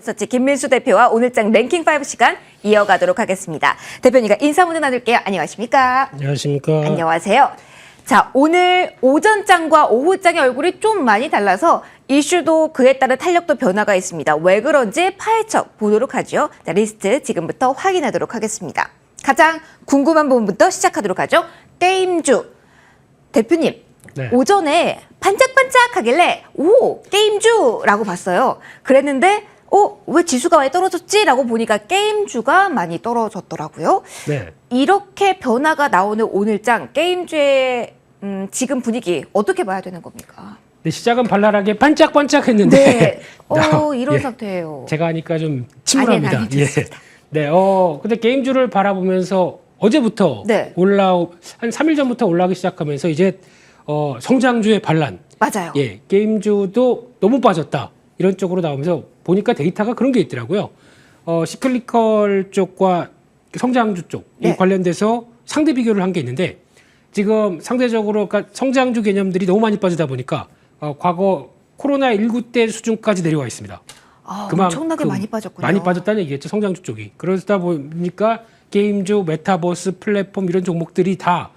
리서치 김민수 대표와 오늘장 랭킹 5 시간 이어가도록 하겠습니다. 대표님과 인사 먼저 나눌게요. 안녕하십니까? 안녕하십니까? 안녕하세요. 자, 오늘 오전장과 오후장의 얼굴이 좀 많이 달라서 이슈도 그에 따른 탄력도 변화가 있습니다. 왜 그런지 파헤쳐 보도록 하죠. 자, 리스트 지금부터 확인하도록 하겠습니다. 가장 궁금한 부분부터 시작하도록 하죠. 게임주. 대표님, 네. 오전에 반짝반짝하길래 오, 게임주라고 봤어요. 그랬는데 왜 지수가 왜 떨어졌지? 라고 보니까 게임주가 많이 떨어졌더라고요. 네. 이렇게 변화가 나오는 오늘장 게임주의 지금 분위기 어떻게 봐야 되는 겁니까? 네, 시작은 발랄하게 반짝반짝했는데 네. 이런 예, 상태예요. 제가 하니까 좀 침울합니다. 아니, 좋습니다. 네. 근데 게임주를 바라보면서 어제부터 네. 한 3일 전부터 올라오기 시작하면서 이제 성장주의 반란. 맞아요. 예. 게임주도 너무 빠졌다. 이런 쪽으로 나오면서 보니까 데이터가 그런 게 있더라고요. 시클리컬 쪽과 성장주 쪽 네. 관련돼서 상대 비교를 한 게 있는데 지금 상대적으로 그러니까 성장주 개념들이 너무 많이 빠지다 보니까 과거 코로나19 때 수준까지 내려와 있습니다. 엄청나게 많이 빠졌군요. 많이 빠졌다는 얘기겠죠. 성장주 쪽이. 그러다 보니까 게임주, 메타버스, 플랫폼 이런 종목들이 다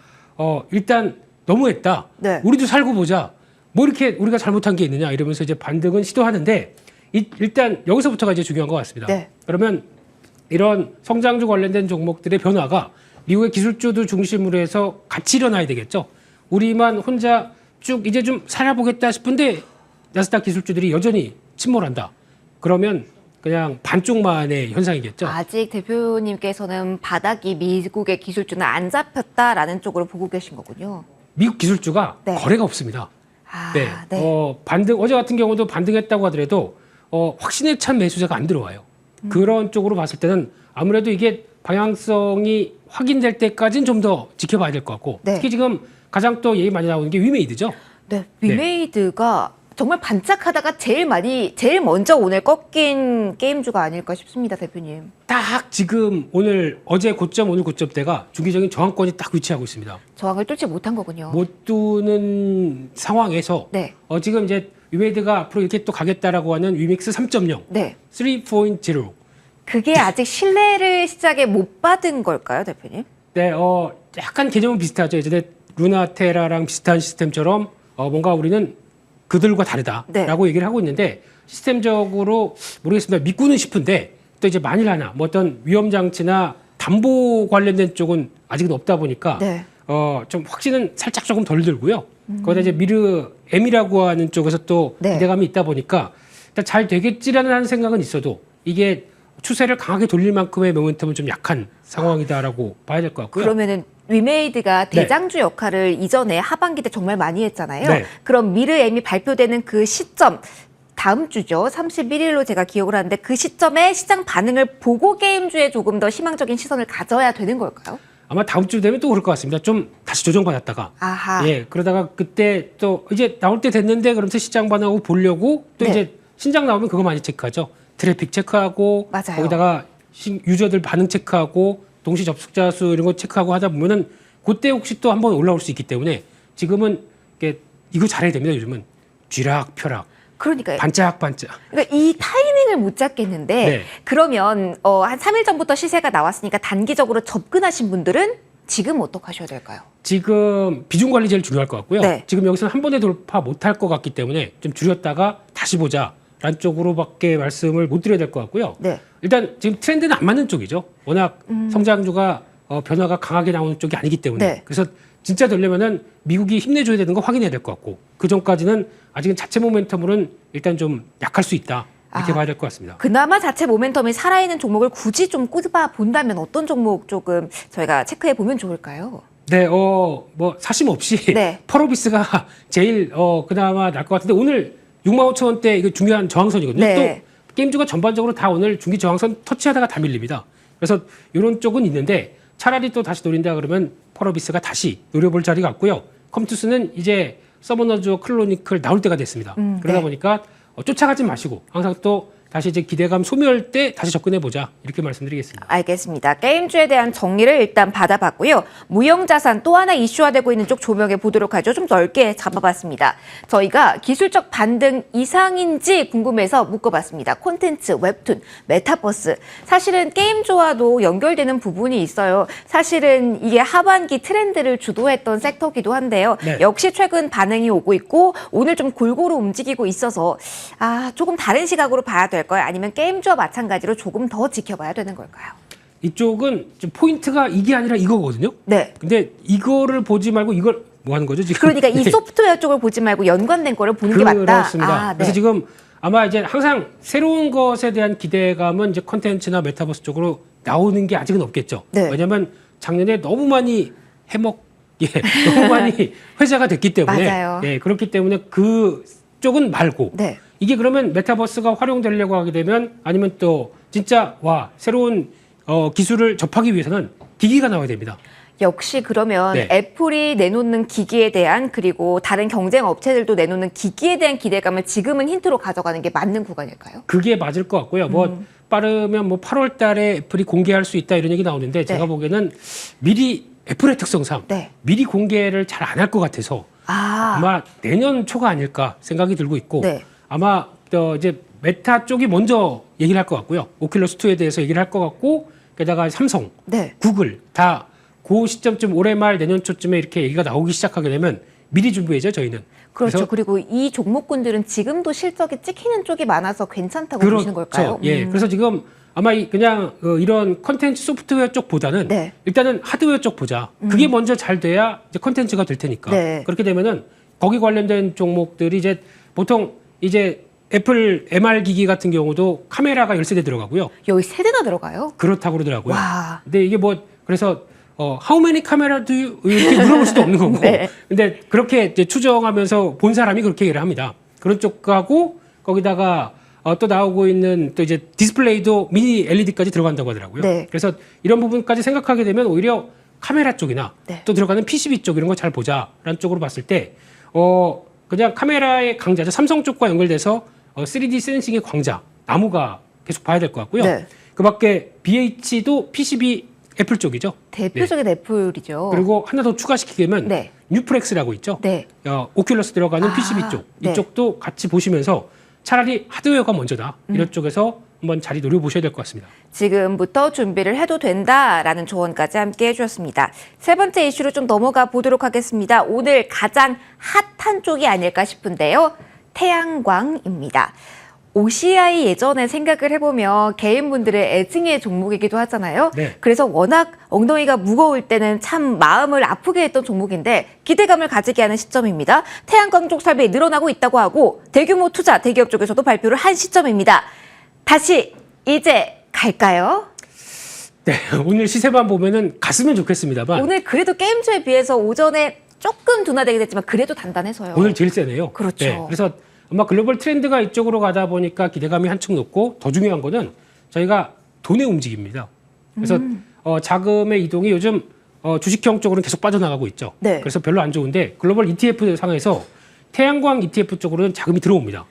일단 너무했다. 네. 우리도 살고 보자. 뭐 이렇게 우리가 잘못한 게 있느냐 이러면서 이제 반등은 시도하는데 일단 여기서부터가 이제 중요한 것 같습니다. 네. 그러면 이런 성장주 관련된 종목들의 변화가 미국의 기술주도 중심으로 해서 같이 일어나야 되겠죠. 우리만 혼자 쭉 이제 좀 살아보겠다 싶은데 나스닥 기술주들이 여전히 침몰한다. 그러면 그냥 반쪽만의 현상이겠죠. 아직 대표님께서는 바닥이 미국의 기술주는 안 잡혔다라는 쪽으로 보고 계신 거군요. 미국 기술주가 네. 거래가 없습니다. 네. 네. 어제 같은 경우도 반등했다고 하더라도 확신에 찬 매수자가 안 들어와요. 그런 쪽으로 봤을 때는 아무래도 이게 방향성이 확인될 때까지는 좀 더 지켜봐야 될 것 같고 네. 특히 지금 가장 또 얘기 많이 나오는 게 위메이드죠. 네, 위메이드가 정말 반짝하다가 제일 먼저 오늘 꺾인 게임주가 아닐까 싶습니다, 대표님. 딱 지금 어제 고점 오늘 고점대가 중기적인 저항권이 딱 위치하고 있습니다. 저항을 뚫지 못한 거군요. 못 뚫는 상황에서 네. 지금 이제 위메이드가 앞으로 이렇게 또 가겠다라고 하는 위믹스 3.0, 네. 3.0 그게 아직 신뢰를 시작에 못 받은 걸까요, 대표님? 네, 약간 개념은 비슷하죠. 이제 루나테라랑 비슷한 시스템처럼 뭔가 우리는 그들과 다르다라고 네. 얘기를 하고 있는데 시스템적으로 모르겠습니다. 믿고는 싶은데 또 이제 만일 하나 뭐 어떤 위험 장치나 담보 관련된 쪽은 아직은 없다 보니까 네. 좀 확신은 살짝 조금 덜 들고요. 거기다 이제 M이라고 하는 쪽에서 또 네. 기대감이 있다 보니까 일단 잘 되겠지라는 생각은 있어도 이게 추세를 강하게 돌릴 만큼의 모멘텀은 좀 약한 상황이다라고 봐야 될 것 같고요. 그러면은 위메이드가 대장주 역할을 이전에 하반기 때 정말 많이 했잖아요. 네. 그럼 미르엠이 발표되는 그 시점, 다음 주죠. 31일로 제가 기억을 하는데 그 시점에 시장 반응을 보고 게임주에 조금 더 희망적인 시선을 가져야 되는 걸까요? 아마 다음 주 되면 또 그럴 것 같습니다. 좀 다시 조정받았다가. 아하. 예, 그러다가 그때 또 이제 나올 때 됐는데 그러면서 시장 반응하고 보려고 또 네. 이제 신작 나오면 그거 많이 체크하죠. 트래픽 체크하고 맞아요. 거기다가 유저들 반응 체크하고 동시 접속자 수 이런 거 체크하고 하다 보면은 그때 혹시 또 한번 올라올 수 있기 때문에 지금은 이거 잘해야 됩니다. 요즘은 쥐락펴락, 그러니까요. 반짝반짝. 그러니까 이 타이밍을 못 잡겠는데 네. 그러면 한 3일 전부터 시세가 나왔으니까 단기적으로 접근하신 분들은 지금 어떻게 하셔야 될까요? 지금 비중 관리 제일 중요할 것 같고요. 네. 지금 여기서는 한 번에 돌파 못할 것 같기 때문에 좀 줄였다가 다시 보자라는 쪽으로밖에 말씀을 못 드려야 될 것 같고요. 네. 일단 지금 트렌드는 안 맞는 쪽이죠. 워낙 성장주가 변화가 강하게 나오는 쪽이 아니기 때문에. 네. 그래서 진짜 되려면은 미국이 힘내줘야 되는 거 확인해야 될 것 같고 그 전까지는 아직은 자체 모멘텀으로는 일단 좀 약할 수 있다. 이렇게 봐야 될 것 같습니다. 그나마 자체 모멘텀이 살아있는 종목을 굳이 좀 꼽아 본다면 어떤 종목 조금 저희가 체크해 보면 좋을까요? 네, 뭐 사심 없이 네. 펄어비스가 제일 그나마 날 것 같은데 오늘 65,000원대 이거 중요한 저항선이거든요. 네. 또 게임주가 전반적으로 다 오늘 중기 저항선 터치하다가 다 밀립니다. 그래서 이런 쪽은 있는데 차라리 또 다시 노린다 그러면 펄어비스가 다시 노려볼 자리 같고요. 컴투스는 이제 서머너즈와 클로니클 나올 때가 됐습니다. 그러다 네. 보니까 쫓아가지 마시고 항상 또 다시 이제 기대감 소멸 때 다시 접근해 보자 이렇게 말씀드리겠습니다. 알겠습니다. 게임주에 대한 정리를 일단 받아봤고요. 무형자산 또 하나 이슈화되고 있는 쪽 조명해 보도록 하죠. 좀 넓게 잡아봤습니다. 저희가 기술적 반등 이상인지 궁금해서 묶어봤습니다. 콘텐츠, 웹툰, 메타버스. 사실은 게임주와도 연결되는 부분이 있어요. 사실은 이게 하반기 트렌드를 주도했던 섹터기도 한데요. 네. 역시 최근 반응이 오고 있고 오늘 좀 골고루 움직이고 있어서 조금 다른 시각으로 봐야 될까요? 아니면 게임주와 마찬가지로 조금 더 지켜봐야 되는 걸까요? 이쪽은 좀 포인트가 이게 아니라 이거거든요. 네. 근데 이거를 보지 말고 이걸 뭐 하는 거죠 지금? 그러니까 이 소프트웨어 쪽을 보지 말고 연관된 거를 보는 게 맞다. 그렇습니다. 네. 그래서 지금 아마 이제 항상 새로운 것에 대한 기대감은 이제 컨텐츠나 메타버스 쪽으로 나오는 게 아직은 없겠죠. 네. 왜냐하면 작년에 너무 많이 너무 많이 회자가 됐기 때문에 맞아요. 그렇기 때문에 그 쪽은 말고 네. 이게 그러면 메타버스가 활용되려고 하게 되면 아니면 또 진짜 새로운 기술을 접하기 위해서는 기기가 나와야 됩니다. 역시 그러면 네. 애플이 내놓는 기기에 대한 그리고 다른 경쟁 업체들도 내놓는 기기에 대한 기대감을 지금은 힌트로 가져가는 게 맞는 구간일까요? 그게 맞을 것 같고요. 뭐 빠르면 뭐 8월 달에 애플이 공개할 수 있다 이런 얘기 나오는데 제가 보기에는 미리 애플의 특성상 네. 미리 공개를 잘 안 할 것 같아서 아마 내년 초가 아닐까 생각이 들고 있고 네. 아마 이제 메타 쪽이 먼저 얘기를 할 것 같고요. 오큘러스 2에 대해서 얘기를 할 것 같고 게다가 삼성, 네. 구글 다 그 시점쯤 올해 말 내년 초쯤에 이렇게 얘기가 나오기 시작하게 되면 미리 준비해죠 저희는. 그렇죠. 그래서 그리고 이 종목군들은 지금도 실적이 찍히는 쪽이 많아서 괜찮다고 보시는 걸까요? 예. 그래서 지금 아마 그냥 이런 컨텐츠 소프트웨어 쪽보다는 네. 일단은 하드웨어 쪽 보자. 그게 먼저 잘 돼야 이제 컨텐츠가 될 테니까. 네. 그렇게 되면은 거기 관련된 종목들이 이제 보통 이제 애플 MR 기기 같은 경우도 카메라가 10세대 들어가고요. 여기 세 대나 들어가요? 그렇다고 그러더라고요. 와. 근데 이게 그래서 how many camera do you 이렇게 물어볼 수도 없는 거고. 네. 근데 그렇게 이제 추정하면서 본 사람이 그렇게 얘기를 합니다. 그런 쪽하고 거기다가 또 나오고 있는 또 이제 디스플레이도 미니 LED까지 들어간다고 하더라고요. 네. 그래서 이런 부분까지 생각하게 되면 오히려 카메라 쪽이나 네. 또 들어가는 PCB 쪽 이런 거 잘 보자라는 쪽으로 봤을 때 그냥 카메라의 강자죠. 삼성 쪽과 연결돼서 3D 센싱의 광자 나무가 계속 봐야 될 것 같고요. 네. 그밖에 BH도 PCB 애플 쪽이죠. 대표적인 애플이죠. 그리고 하나 더 추가시키게 되면 네. 뉴프렉스라고 있죠. 네. 오큘러스 들어가는 PCB 쪽 네. 이쪽도 같이 보시면서 차라리 하드웨어가 먼저다. 이런 쪽에서 한번 자리 노려보셔야 될 것 같습니다. 지금부터 준비를 해도 된다라는 조언까지 함께 해주셨습니다. 세 번째 이슈로 좀 넘어가 보도록 하겠습니다. 오늘 가장 핫한 쪽이 아닐까 싶은데요. 태양광입니다. OCI 예전에 생각을 해보면 개인분들의 애증의 종목이기도 하잖아요. 네. 그래서 워낙 엉덩이가 무거울 때는 참 마음을 아프게 했던 종목인데 기대감을 가지게 하는 시점입니다. 태양광 쪽 설비 늘어나고 있다고 하고 대규모 투자 대기업 쪽에서도 발표를 한 시점입니다. 다시 이제 갈까요? 네, 오늘 시세만 보면은 갔으면 좋겠습니다만 오늘 그래도 게임주에 비해서 오전에 조금 둔화되긴 했지만 그래도 단단해서요. 오늘 제일 세네요. 그렇죠. 네, 그래서 아마 글로벌 트렌드가 이쪽으로 가다 보니까 기대감이 한층 높고 더 중요한 거는 저희가 돈의 움직임입니다. 그래서 자금의 이동이 요즘 주식형 쪽으로는 계속 빠져나가고 있죠. 네. 그래서 별로 안 좋은데 글로벌 ETF 상에서 태양광 ETF 쪽으로는 자금이 들어옵니다.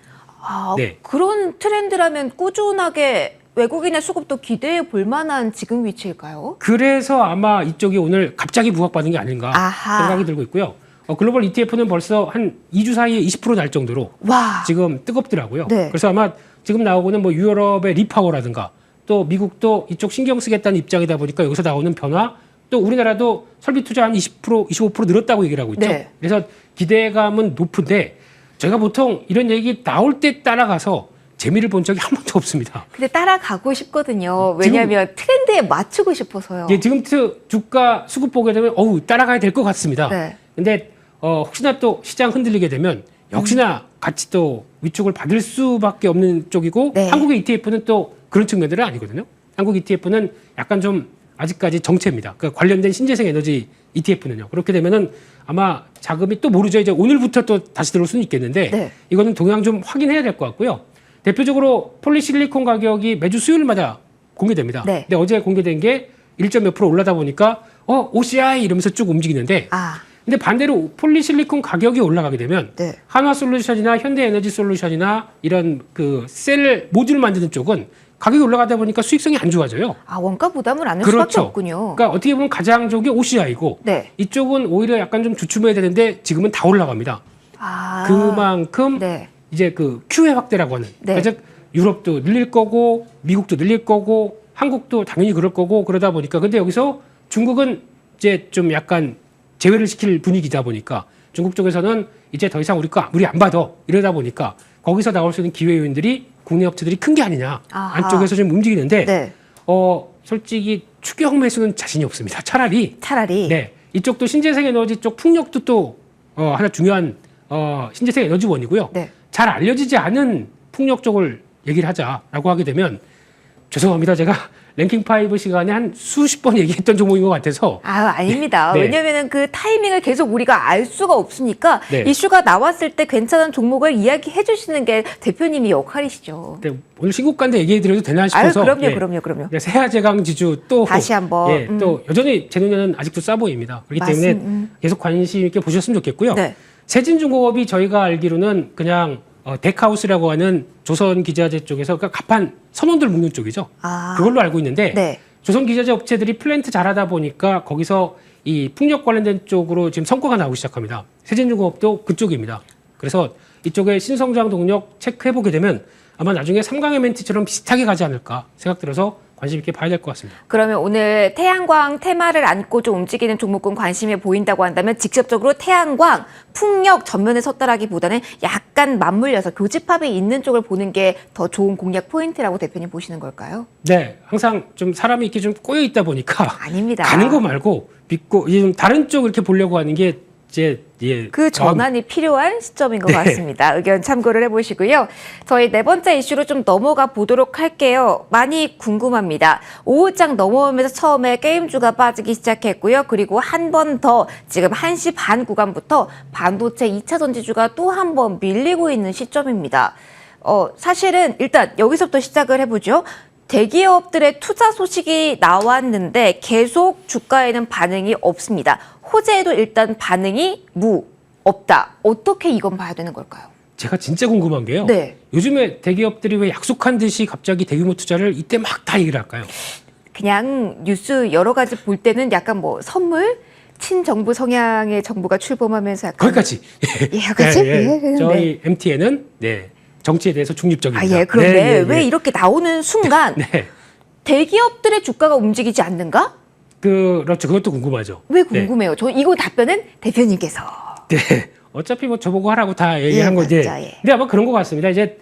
네. 그런 트렌드라면 꾸준하게 외국인의 수급도 기대해 볼 만한 지금 위치일까요? 그래서 아마 이쪽이 오늘 갑자기 부각받은 게 아닌가 아하. 생각이 들고 있고요. 글로벌 ETF는 벌써 한 2주 사이에 20%날 정도로 와. 지금 뜨겁더라고요. 네. 그래서 아마 지금 나오고는 뭐 유럽의 리파워라든가 또 미국도 이쪽 신경 쓰겠다는 입장이다 보니까 여기서 나오는 변화 또 우리나라도 설비 투자 한 20%, 25% 늘었다고 얘기를 하고 있죠. 네. 그래서 기대감은 높은데 저희가 보통 이런 얘기 나올 때 따라가서 재미를 본 적이 한 번도 없습니다. 근데 따라가고 싶거든요. 왜냐하면 트렌드에 맞추고 싶어서요. 예, 지금 주가 수급 보게 되면 따라가야 될 것 같습니다. 네. 근데 혹시나 또 시장 흔들리게 되면 역시나 같이 또 위축을 받을 수밖에 없는 쪽이고 네. 한국의 ETF는 또 그런 측면들은 아니거든요. 한국 ETF는 약간 좀 아직까지 정체입니다. 그러니까 관련된 신재생 에너지 ETF는요. 그렇게 되면은 아마 자금이 또 모르죠. 이제 오늘부터 또 다시 들어올 수는 있겠는데 네. 이거는 동향 좀 확인해야 될 것 같고요. 대표적으로 폴리실리콘 가격이 매주 수요일마다 공개됩니다. 네. 근데 어제 공개된 게 1점 몇 프로 올라다 보니까 OCI 이러면서 쭉 움직이는데 근데 반대로 폴리실리콘 가격이 올라가게 되면 네. 한화솔루션이나 현대에너지솔루션이나 이런 그 셀 모듈 만드는 쪽은 가격이 올라가다 보니까 수익성이 안 좋아져요. 아, 원가 부담을 안 할 수밖에 그렇죠. 없군요. 그러니까 어떻게 보면 가장 좋은 게 OCI고 네. 이쪽은 오히려 약간 좀 주춤해야 되는데 지금은 다 올라갑니다. 아, 그만큼 네. 이제 그 큐의 확대라고 하는 네. 그러니까 즉 유럽도 늘릴 거고 미국도 늘릴 거고 한국도 당연히 그럴 거고 그러다 보니까 근데 여기서 중국은 이제 좀 약간 제외를 시킬 분위기다 보니까 중국 쪽에서는 이제 더 이상 우리 안 받아 이러다 보니까 거기서 나올 수 있는 기회 요인들이 국내 업체들이 큰 게 아니냐 아하. 안쪽에서 좀 움직이는데 네. 솔직히 추경 매수는 자신이 없습니다. 차라리 네 이쪽도 신재생 에너지 쪽 풍력도 또 하나 중요한 신재생 에너지원이고요. 네. 잘 알려지지 않은 풍력 쪽을 얘기를 하자라고 하게 되면 죄송합니다. 제가 랭킹 5 시간에 한 수십 번 얘기했던 종목인 것 같아서 아, 아닙니다. 네. 왜냐면은 그 타이밍을 계속 우리가 알 수가 없으니까 네. 이슈가 나왔을 때 괜찮은 종목을 이야기해 주시는 게 대표님이 역할이시죠. 네, 오늘 신고가인데 얘기해드려도 되나 아유, 싶어서 그럼요. 네, 세아제강 지주 또 다시 한번, 예, 또 여전히 제 눈에는 아직도 싸 보입니다. 그렇기 때문에 계속 관심 있게 보셨으면 좋겠고요. 네. 세진중공업이 저희가 알기로는 그냥 덱하우스라고 하는 조선기자재 쪽에서 그러니까 갑판 선원들 묶는 쪽이죠. 아. 그걸로 알고 있는데 네. 조선기자재 업체들이 플랜트 잘하다 보니까 거기서 이 풍력 관련된 쪽으로 지금 성과가 나오기 시작합니다. 세진중공업도 그쪽입니다. 그래서 이쪽에 신성장 동력 체크해보게 되면 아마 나중에 삼강에멘트처럼 비슷하게 가지 않을까 생각 들어서 관심 있게 봐야 될 것 같습니다. 그러면 오늘 태양광 테마를 안고 좀 움직이는 종목군 관심이 보인다고 한다면 직접적으로 태양광, 풍력 전면에 섰다라기보다는 약간 맞물려서 교집합이 있는 쪽을 보는 게 더 좋은 공략 포인트라고 대표님 보시는 걸까요? 네, 항상 좀 사람이 이렇게 좀 꼬여 있다 보니까 아닙니다. 가는 거 말고 믿고 이제 좀 다른 쪽 이렇게 보려고 하는 게 이제 그 전환이 필요한 시점인 것 네. 같습니다. 의견 참고를 해보시고요. 저희 네 번째 이슈로 좀 넘어가 보도록 할게요. 많이 궁금합니다. 오후장 넘어오면서 처음에 게임주가 빠지기 시작했고요. 그리고 한 번 더 지금 1시 반 구간부터 반도체 2차 전지주가 또 한 번 밀리고 있는 시점입니다. 사실은 일단 여기서부터 시작을 해보죠. 대기업들의 투자 소식이 나왔는데 계속 주가에는 반응이 없습니다. 호재에도 일단 반응이 없다. 어떻게 이건 봐야 되는 걸까요? 제가 진짜 궁금한 게요. 네. 요즘에 대기업들이 왜 약속한 듯이 갑자기 대규모 투자를 이때 막 다 얘기를 할까요? 그냥 뉴스 여러 가지 볼 때는 약간 뭐 선물? 친정부 성향의 정부가 출범하면서 약간 거기까지. 여기까지? 예, 저희 MTN은 정치에 대해서 중립적입니다. 그런데 왜 이렇게 나오는 순간 네. 대기업들의 주가가 움직이지 않는가? 그렇죠. 그것도 궁금하죠. 왜 궁금해요? 저 이거 답변은 대표님께서. 네. 어차피 뭐 저보고 하라고 다 얘기한 거지. 맞죠, 예. 근데 아마 그런 것 같습니다. 이제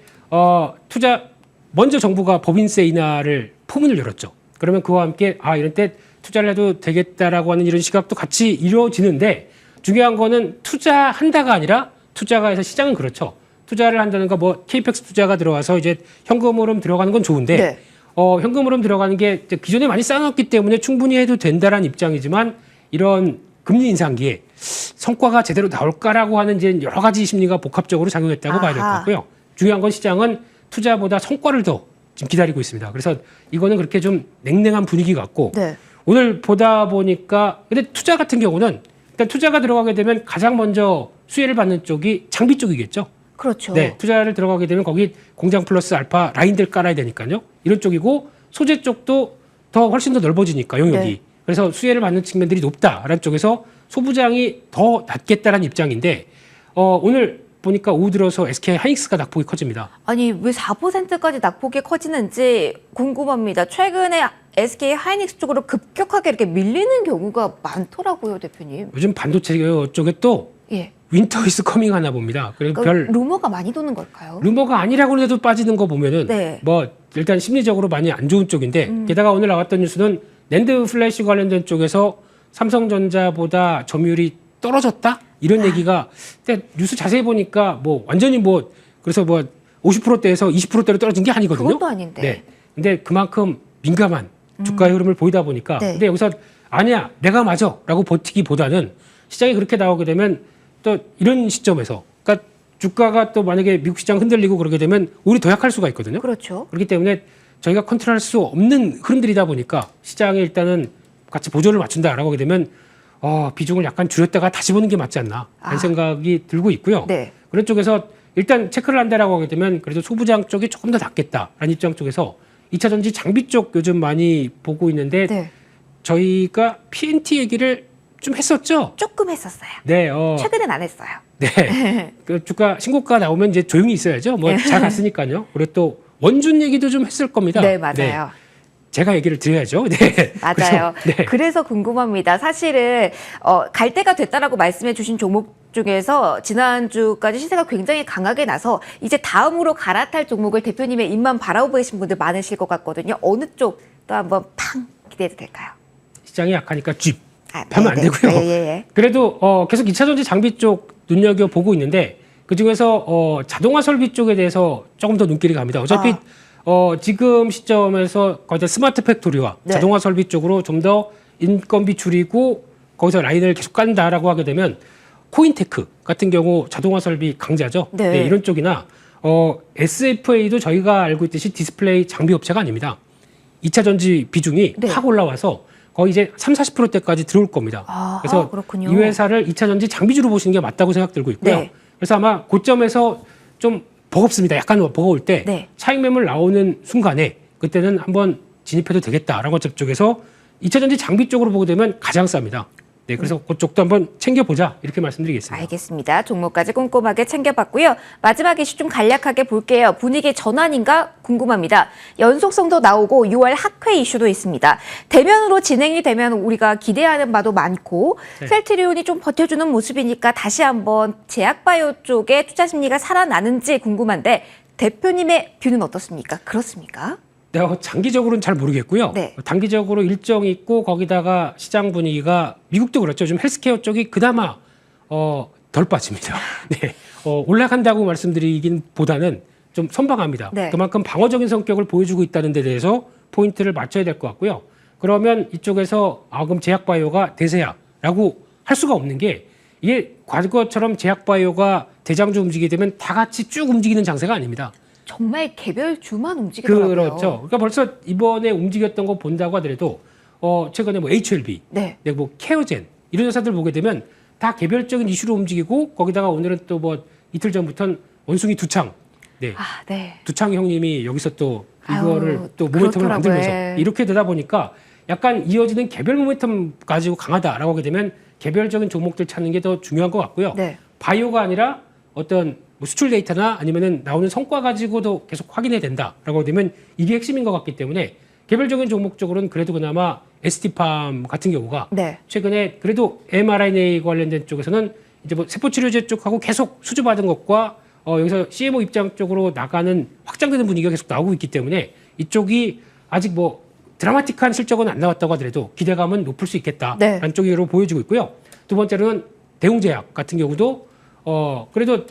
투자 먼저 정부가 법인세 인하를 포문을 열었죠. 그러면 그와 함께 이런 때 투자를 해도 되겠다라고 하는 이런 시각도 같이 이루어지는데 중요한 거는 투자한다가 아니라 투자가 해서 시장은 그렇죠. 투자를 한다는 거 뭐 KPX 투자가 들어와서 이제 현금 흐름 들어가는 건 좋은데 네. 현금 흐름 들어가는 게 이제 기존에 많이 쌓아놨기 때문에 충분히 해도 된다라는 입장이지만 이런 금리 인상기에 성과가 제대로 나올까라고 하는 이제 여러 가지 심리가 복합적으로 작용했다고 봐야 될 것 같고요. 중요한 건 시장은 투자보다 성과를 더 지금 기다리고 있습니다. 그래서 이거는 그렇게 좀 냉랭한 분위기 같고 네. 오늘 보다 보니까 근데 투자 같은 경우는 일단 투자가 들어가게 되면 가장 먼저 수혜를 받는 쪽이 장비 쪽이겠죠. 그렇죠. 네, 투자를 들어가게 되면 거기 공장 플러스 알파 라인들 깔아야 되니까요. 이런 쪽이고 소재 쪽도 더 훨씬 더 넓어지니까 영역이. 네. 그래서 수혜를 받는 측면들이 높다라는 쪽에서 소부장이 더 낮겠다라는 입장인데 오늘 보니까 오후 들어서 SK 하이닉스가 낙폭이 커집니다. 아니 왜 4%까지 낙폭이 커지는지 궁금합니다. 최근에 SK 하이닉스 쪽으로 급격하게 이렇게 밀리는 경우가 많더라고요, 대표님. 요즘 반도체 쪽에 또 예. 윈터 이스 커밍 하나 봅니다. 그래서 그러니까 루머가 많이 도는 걸까요? 루머가 아니라고 해도 빠지는 거 보면은 네. 뭐 일단 심리적으로 많이 안 좋은 쪽인데 게다가 오늘 나왔던 뉴스는 낸드 플래시 관련된 쪽에서 삼성전자보다 점유율이 떨어졌다 이런 얘기가 근데 뉴스 자세히 보니까 뭐 완전히 뭐 그래서 뭐 50%대에서 20%대로 떨어진 게 아니거든요. 그것도 아닌데. 네. 근데 그만큼 민감한 주가의 흐름을 보이다 보니까 네. 근데 여기서 아니야 내가 맞아라고 버티기보다는 시장이 그렇게 나오게 되면 또 이런 시점에서 그러니까 주가가 또 만약에 미국 시장 흔들리고 그러게 되면 오히려 더 약할 수가 있거든요. 그렇죠. 그렇기 때문에 저희가 컨트롤할 수 없는 흐름들이다 보니까 시장에 일단은 같이 보조를 맞춘다라고 하게 되면 비중을 약간 줄였다가 다시 보는 게 맞지 않나 하는 생각이 들고 있고요. 네. 그런 쪽에서 일단 체크를 한다라고 하게 되면 그래도 소부장 쪽이 조금 더 낫겠다라는 입장 쪽에서 2차 전지 장비 쪽 요즘 많이 보고 있는데 네. 저희가 PNT 얘기를 좀 했었죠. 조금 했었어요. 네, 최근엔 안 했어요. 네. 그 주가 신고가 나오면 이제 조용히 있어야죠. 뭐 잘 갔으니까요. 그리고 또 원준 얘기도 좀 했을 겁니다. 네, 맞아요. 제가 얘기를 드려야죠. 네. 맞아요. 네. 그래서 궁금합니다. 사실은 갈 때가 됐다라고 말씀해 주신 종목 중에서 지난주까지 시세가 굉장히 강하게 나서 이제 다음으로 갈아탈 종목을 대표님의 입만 바라보고 계신 분들 많으실 것 같거든요. 어느 쪽 또 한번 팡 기대해도 될까요? 시장이 약하니까 쥐 하면 안 되고요. 예. 그래도 계속 2차 전지 장비 쪽 눈여겨보고 있는데 그중에서 자동화 설비 쪽에 대해서 조금 더 눈길이 갑니다. 어차피 지금 시점에서 거의 다 스마트 팩토리와 네. 자동화 설비 쪽으로 좀 더 인건비 줄이고 거기서 라인을 계속 간다라고 하게 되면 코인테크 같은 경우 자동화 설비 강자죠. 네. 이런 쪽이나 SFA도 저희가 알고 있듯이 디스플레이 장비 업체가 아닙니다. 2차 전지 비중이 네. 확 올라와서 거의 이제 30-40%대까지 들어올 겁니다. 그래서 그렇군요. 이 회사를 2차 전지 장비주로 보시는 게 맞다고 생각 들고 있고요. 네. 그래서 아마 고점에서 좀 버겁습니다. 약간 버거울 때 네. 차익 매물 나오는 순간에 그때는 한번 진입해도 되겠다라는 것 쪽에서 2차 전지 장비 쪽으로 보게 되면 가장 쌉니다. 네, 그래서 그쪽도 한번 챙겨보자 이렇게 말씀드리겠습니다. 알겠습니다. 종목까지 꼼꼼하게 챙겨봤고요. 마지막 이슈 좀 간략하게 볼게요. 분위기 전환인가 궁금합니다. 연속성도 나오고 6월 학회 이슈도 있습니다. 대면으로 진행이 되면 우리가 기대하는 바도 많고 네. 셀트리온이 좀 버텨주는 모습이니까 다시 한번 제약바이오 쪽에 투자 심리가 살아나는지 궁금한데 대표님의 뷰는 어떻습니까? 그렇습니까? 네, 장기적으로는 잘 모르겠고요. 네. 단기적으로 일정이 있고 거기다가 시장 분위기가 미국도 그렇죠. 좀 헬스케어 쪽이 그나마 덜 빠집니다. 네, 올라간다고 말씀드리긴 보다는 좀 선방합니다. 네. 그만큼 방어적인 성격을 보여주고 있다는 데 대해서 포인트를 맞춰야 될 것 같고요. 그러면 이쪽에서 그럼 제약바이오가 대세야라고 할 수가 없는 게 이게 과거처럼 제약바이오가 대장주 움직이게 되면 다 같이 쭉 움직이는 장세가 아닙니다. 정말 개별 주만 움직이더라고요. 그렇죠. 그러니까 벌써 이번에 움직였던 거 본다고 하더라도 최근에 뭐 HLB, 네. 뭐 케어젠 이런 회사들 보게 되면 다 개별적인 이슈로 움직이고 거기다가 오늘은 또 뭐 이틀 전부터는 원숭이 두창, 네, 네. 두창 형님이 여기서 또 이거를 아유, 또 모멘텀을 그렇더라고요. 만들면서 예. 이렇게 되다 보니까 약간 이어지는 개별 모멘텀 가지고 강하다라고 하게 되면 개별적인 종목들 찾는 게 더 중요한 것 같고요. 네. 바이오가 아니라 어떤 뭐 수출 데이터나 아니면은 나오는 성과 가지고도 계속 확인해야 된다라고 되면 이게 핵심인 것 같기 때문에 개별적인 종목 쪽으로는 그래도 그나마 ST팜 같은 경우가 네. 최근에 그래도 mRNA 관련된 쪽에서는 이제 뭐 세포치료제 쪽하고 계속 수주받은 것과 여기서 CMO 입장 쪽으로 나가는 확장되는 분위기가 계속 나오고 있기 때문에 이쪽이 아직 뭐 드라마틱한 실적은 안 나왔다고 하더라도 기대감은 높을 수 있겠다라는 네. 쪽으로 보여지고 있고요. 두 번째로는 대웅제약 같은 경우도 그래도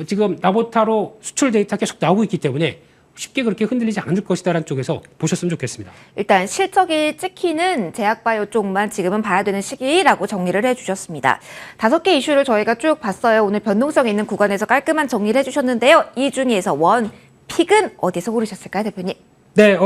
지금 나보타로 수출 데이터 계속 나오고 있기 때문에 쉽게 그렇게 흔들리지 않을 것이다라는 쪽에서 보셨으면 좋겠습니다. 일단 실적이 찍히는 제약바이오 쪽만 지금은 봐야 되는 시기라고 정리를 해주셨습니다. 5개 이슈를 저희가 쭉 봤어요. 오늘 변동성 있는 구간에서 깔끔한 정리를 해주셨는데요. 이 중에서 원픽은 어디서 고르셨을까요, 대표님? 네,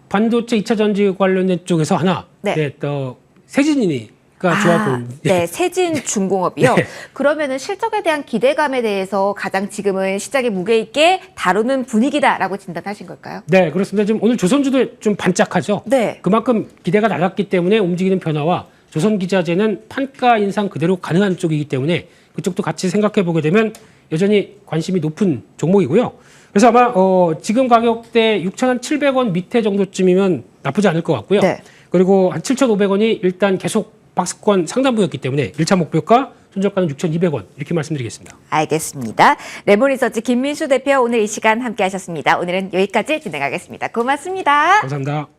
반도체 2차 전지 관련된 쪽에서 하나, 네. 또 세진이가 좋아 보입니다. 네, 세진중공업이요. 네. 그러면은 실적에 대한 기대감에 대해서 가장 지금은 시장에 무게 있게 다루는 분위기다라고 진단하신 걸까요? 네, 그렇습니다. 지금 오늘 조선주도 좀 반짝하죠. 네. 그만큼 기대가 낮았기 때문에 움직이는 변화와 조선기자재는 판가 인상 그대로 가능한 쪽이기 때문에 그쪽도 같이 생각해 보게 되면 여전히 관심이 높은 종목이고요. 그래서 아마 지금 가격대 6,700원 밑에 정도쯤이면 나쁘지 않을 것 같고요. 네. 그리고 한 7,500원이 일단 계속 박스권 상단부였기 때문에 1차 목표가 손절가는 6,200원 이렇게 말씀드리겠습니다. 알겠습니다. 레몬리서치 김민수 대표 오늘 이 시간 함께 하셨습니다. 오늘은 여기까지 진행하겠습니다. 고맙습니다. 감사합니다.